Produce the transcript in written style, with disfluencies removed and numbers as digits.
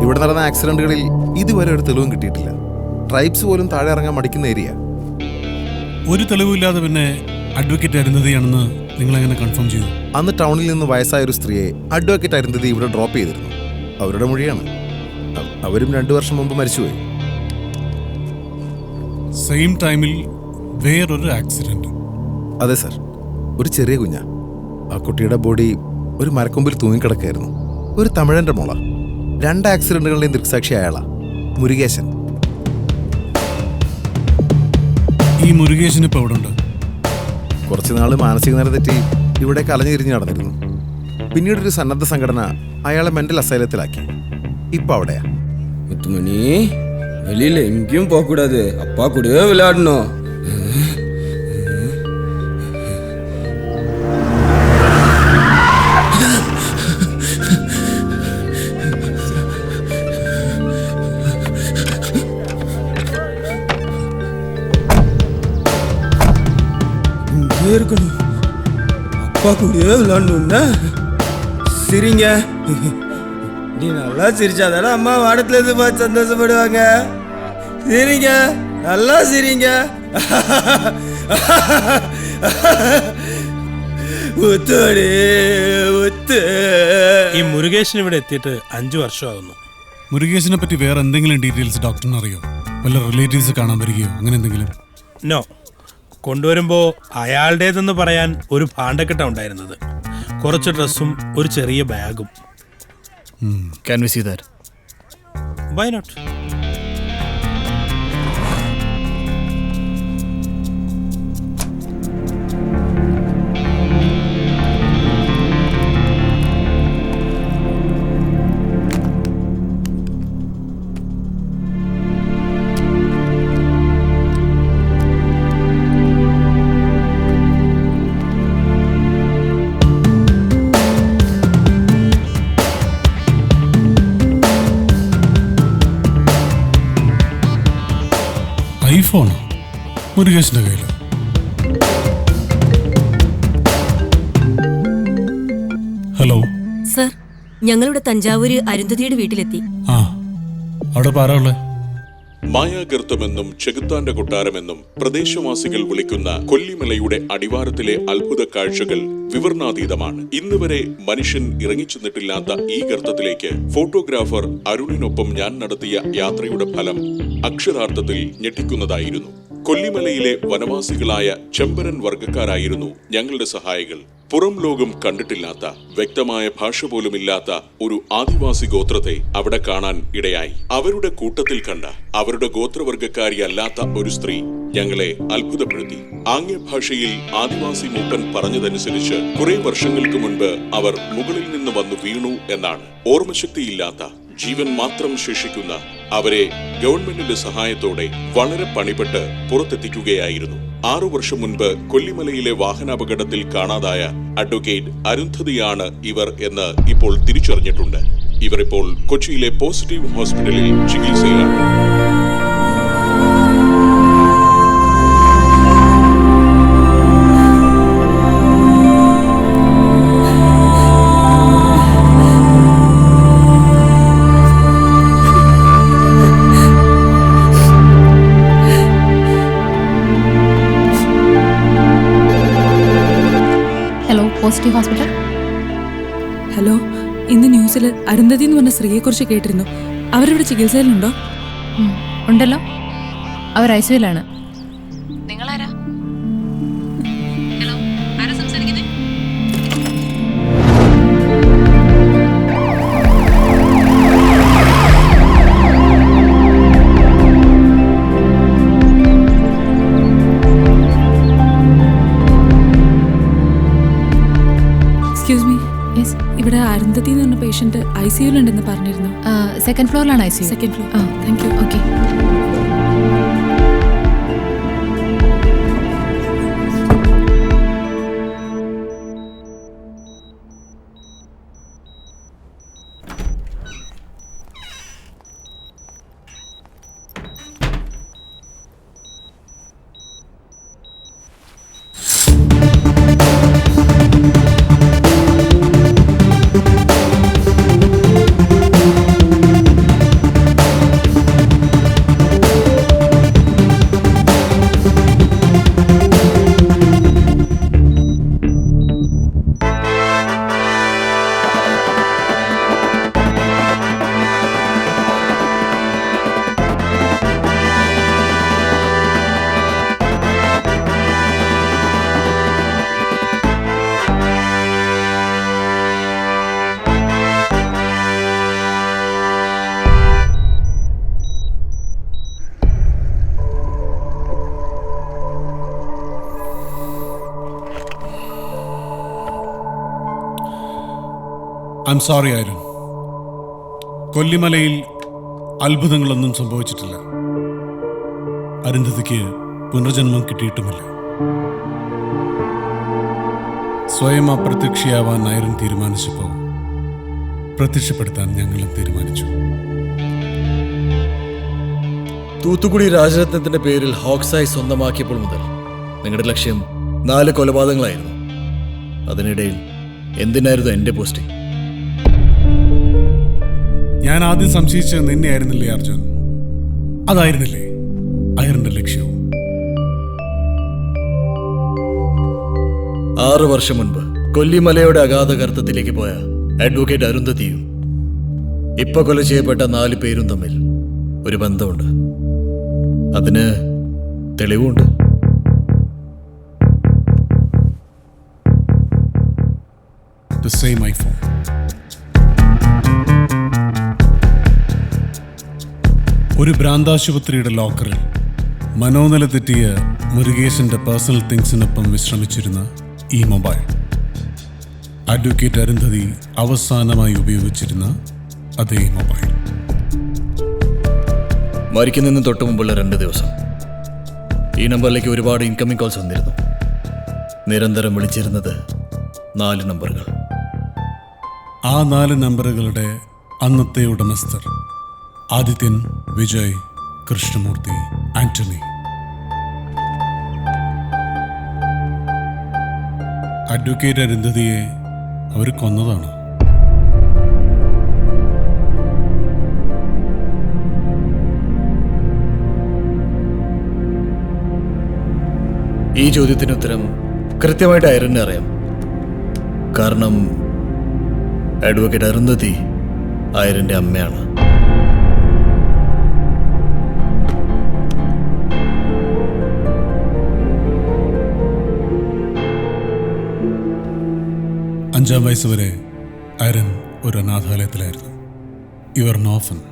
ഇവിടെ നടന്ന ആക്സിഡന്റുകളിൽ ഇതുവരെ ഒരു തെളിവും കിട്ടിയിട്ടില്ല. ട്രൈബ്സ് പോലും താഴെ ഇറങ്ങാൻ മടിക്കുന്ന ഏരിയ. ഒരു തെളിവില്ലാതെ പിന്നെ അഡ്വക്കേറ്റ് അരുന്ധതിയാണെന്ന് നിങ്ങൾ എങ്ങനെ കൺഫേം ചെയ്തു? അന്ന് ടൗണിൽ നിന്ന് വയസ്സായ ഒരു സ്ത്രീയെ അഡ്വക്കേറ്റ് അരുന്ധതി ഇവിടെ ഡ്രോപ്പ് ചെയ്തിരുന്നു. അവരുടെ മൊഴിയാണ്. അവരും 2 വർഷം മുമ്പ് മരിച്ചുപോയി. സെയിം ടൈമിൽ വേറൊരു ആക്സിഡന്റ്? അതെ സർ, ഒരു ചെറിയ കുഞ്ഞ. ആ കുട്ടിയുടെ ബോഡി ഒരു മരക്കൊമ്പിൽ തൂങ്ങിക്കിടക്കായിരുന്നു. ഒരു തമിഴന്റെ മോള. 2 ആക്സിഡന്റുകളുടെയും ദൃക്സാക്ഷി അയാളാ, മുരുകേശൻ. ഈ മുരുകേശൻ ഇപ്പൊ എവിടെ ഉണ്ട്? കുറച്ചു നാൾ മാനസിക നില തെറ്റി ഇവിടെ കലഞ്ഞു തിരിഞ്ഞ് നടന്നിരുന്നു. പിന്നീടൊരു സന്നദ്ധ സംഘടന അയാളെ മെന്റൽ അസൈലത്തിലാക്കി. ഇപ്പൊ അവിടെയാ. முத்துமணி வெளியில எங்கேயும் போக கூடாது, அப்பா கூடவே விளையாடணும். இங்கே இருக்கணும், அப்பா கூடவே விளையாடணும்னா. சரிங்க, நீ நல்லா சிரிச்சாதானே அம்மா வாடத்துல இருந்து பார்த்து சந்தோஷப்படுவாங்க. சரிங்க, நல்லா சிரிங்க. മുത്തോടെ മുത്ത്. ഈ മുരുകേശൻ ഇവിടെ എത്തിയിട്ട് 5 വർഷമാകുന്നു. മുരുകേശനെ പറ്റി വേറെ എന്തെങ്കിലും ഡീറ്റെയിൽസ് ഡോക്ടറിന് അറിയോ? വല്ല റിലേറ്റീവ്സ് കാണാൻ വരികയോ അങ്ങനെ എന്തെങ്കിലും? നോ. കൊണ്ടുവരുമ്പോൾ അയാളുടേതെന്ന് പറയാൻ ഒരു ഭാണ്ഡക്കെട്ട ഉണ്ടായിരുന്നത്. കുറച്ച് ഡ്രസ്സും ഒരു ചെറിയ ബാഗും. Can we see that? Why not? ഐഫോണോ മുരുകേശന്റെ കയ്യിൽ? ഹലോ സർ, ഞങ്ങളിവിടെ തഞ്ചാവൂര് അരുന്ധതിയുടെ വീട്ടിലെത്തി. ആ, അവിടെ പാരാളെ? മായാഗർത്തമെന്നും ചെകുത്താന്റെ കൊട്ടാരമെന്നും പ്രദേശവാസികൾ വിളിക്കുന്ന കൊല്ലിമലയുടെ അടിവാരത്തിലെ അത്ഭുത കാഴ്ചകൾ വിവരണാതീതമാണ്. ഇന്ന് വരെ മനുഷ്യൻ ഇറങ്ങിച്ചെന്നിട്ടില്ലാത്ത ഈ ഗർത്തത്തിലേക്ക് ഫോട്ടോഗ്രാഫർ അരുണിനൊപ്പം ഞാൻ നടത്തിയ യാത്രയുടെ ഫലം അക്ഷരാർത്ഥത്തിൽ ഞെട്ടിക്കുന്നതായിരുന്നു. കൊല്ലിമലയിലെ വനവാസികളായ ചെമ്പരൻ വർഗക്കാരായിരുന്നു ഞങ്ങളുടെ സഹായികൾ. പുറം ലോകം കണ്ടിട്ടില്ലാത്ത, വ്യക്തമായ ഭാഷ പോലുമില്ലാത്ത ഒരു ആദിവാസി ഗോത്രത്തെ അവിടെ കാണാൻ ഇടയായി. അവരുടെ കൂട്ടത്തിൽ കണ്ട അവരുടെ ഗോത്രവർഗക്കാരിയല്ലാത്ത ഒരു സ്ത്രീ ഞങ്ങളെ അത്ഭുതപ്പെടുത്തി. ആംഗ്യ ഭാഷയിൽ ആദിവാസി മൂപ്പൻ പറഞ്ഞതനുസരിച്ച് കുറെ വർഷങ്ങൾക്ക് മുൻപ് അവർ മുകളിൽ നിന്ന് വന്നു വീണു എന്നാണ്. ഓർമ്മശക്തിയില്ലാത്ത, ജീവൻ മാത്രം ശേഷിക്കുന്ന അവരെ ഗവൺമെന്റിന്റെ സഹായത്തോടെ വളരെ പണിപ്പെട്ട് പുറത്തെത്തിക്കുകയായിരുന്നു. 6 വർഷം മുൻപ് കൊല്ലിമലയിലെ വാഹനാപകടത്തിൽ കാണാതായ അഡ്വക്കേറ്റ് അരുന്ധതിയാണ് ഇവർ എന്ന് ഇപ്പോൾ തിരിച്ചറിഞ്ഞിട്ടുണ്ട്. ഇവർ ഇപ്പോൾ കൊച്ചിയിലെ പോസിറ്റീവ് ഹോസ്പിറ്റലിൽ ചികിത്സയിലാണ്. Positive hospital. ഹലോ, ഇന്ന് ന്യൂസിൽ അരുന്ധതി എന്ന് പറഞ്ഞ സ്ത്രീയെക്കുറിച്ച് കേട്ടിരുന്നു. അവരിവിടെ ചികിത്സയിലുണ്ടോ? ഉണ്ടല്ലോ, അവർ ഐസിയുലാണ്. നിങ്ങളാരാ? ഹലോ, ആരാ സംസാരിക്കുന്നത്? Excuse me. യെസ്, ഇവിടെ അരുന്ധതി എന്ന് പറഞ്ഞ പേഷ്യന്റ് ഐസിയുലുണ്ടെന്ന് പറഞ്ഞിരുന്നു. 2nd ഫ്ലോറിലാണ് ICU. 2nd floor. Thank you. Okay. I am sorry ഐരൻ. കൊല്ലിമലയിൽ അത്ഭുതങ്ങളൊന്നും സംഭവിച്ചിട്ടില്ല. അരുന്ധതിക്ക് പുനർജന്മം കിട്ടിയിട്ടുമില്ല. സ്വയം അപ്രത്യക്ഷയാവാൻ ഐരൻ തീരുമാനിച്ചപ്പോൾ പ്രത്യക്ഷപ്പെടുത്താൻ ഞങ്ങളും തീരുമാനിച്ചു. തൂത്തുക്കുടി രാജരത്നത്തിന്റെ പേരിൽ ഹോക്സായി സ്വന്തമാക്കിയപ്പോൾ മുതൽ നിങ്ങളുടെ ലക്ഷ്യം 4 കൊലപാതകങ്ങളായിരുന്നു. അതിനിടയിൽ എന്തിനായിരുന്നു എന്റെ പോസ്റ്റിംഗ്? ഞാൻ ആദ്യം സംശയിച്ചത് നിന്നെയായിരുന്നില്ലേ അർജുൻ? അതായിരുന്നില്ലേ ഐരന്റെ ലക്ഷ്യവും? 6 വർഷം മുൻപ് കൊല്ലിമലയുടെ അഗാധ ഗർത്തത്തിലേക്ക് പോയ അഡ്വക്കേറ്റ് അരുന്ധതിയും ഇപ്പൊ കൊല ചെയ്യപ്പെട്ട 4 പേരും തമ്മിൽ ഒരു ബന്ധമുണ്ട്. അതിന് തെളിവുണ്ട്. The same iPhone. ഒരു ഭ്രാന്താശുപത്രിയുടെ ലോക്കറിൽ മനോനില തെറ്റിയ മുരുകേശന്റെ പേഴ്സണൽ തിങ്സിനൊപ്പം വിശ്രമിച്ചിരുന്ന ഈ മൊബൈൽ അഡ്വക്കേറ്റ് അരുന്ധതി അവസാനമായി ഉപയോഗിച്ചിരുന്ന അതേ മൊബൈൽ. മരിക്കുന്നതിന് തൊട്ട് മുമ്പുള്ള 2 ദിവസം ഈ നമ്പറിലേക്ക് ഒരുപാട് ഇൻകമിംഗ് കോൾസ് വന്നിരുന്നു. നിരന്തരം വിളിച്ചിരുന്നത് 4 നമ്പറുകൾ. ആ 4 നമ്പറുകളുടെ അന്നത്തെ ഉടമസ്ഥർ ആദിത്യൻ, വിജയ്, കൃഷ്ണമൂർത്തി, ആന്റണി. അഡ്വക്കേറ്റ് അരുന്ധതിയെ അവർ കൊന്നതാണ്. ഈ ചോദ്യത്തിന് ഉത്തരം കൃത്യമായിട്ട് ഐരന് അറിയാം. കാരണം അഡ്വക്കേറ്റ് അരുന്ധതി ഐരന്റെ അമ്മയാണ്. അഞ്ചാം വയസ്സ് വരെ ഐരൻ ഒരു അനാഥാലയത്തിലായിരുന്നു. You are an orphan.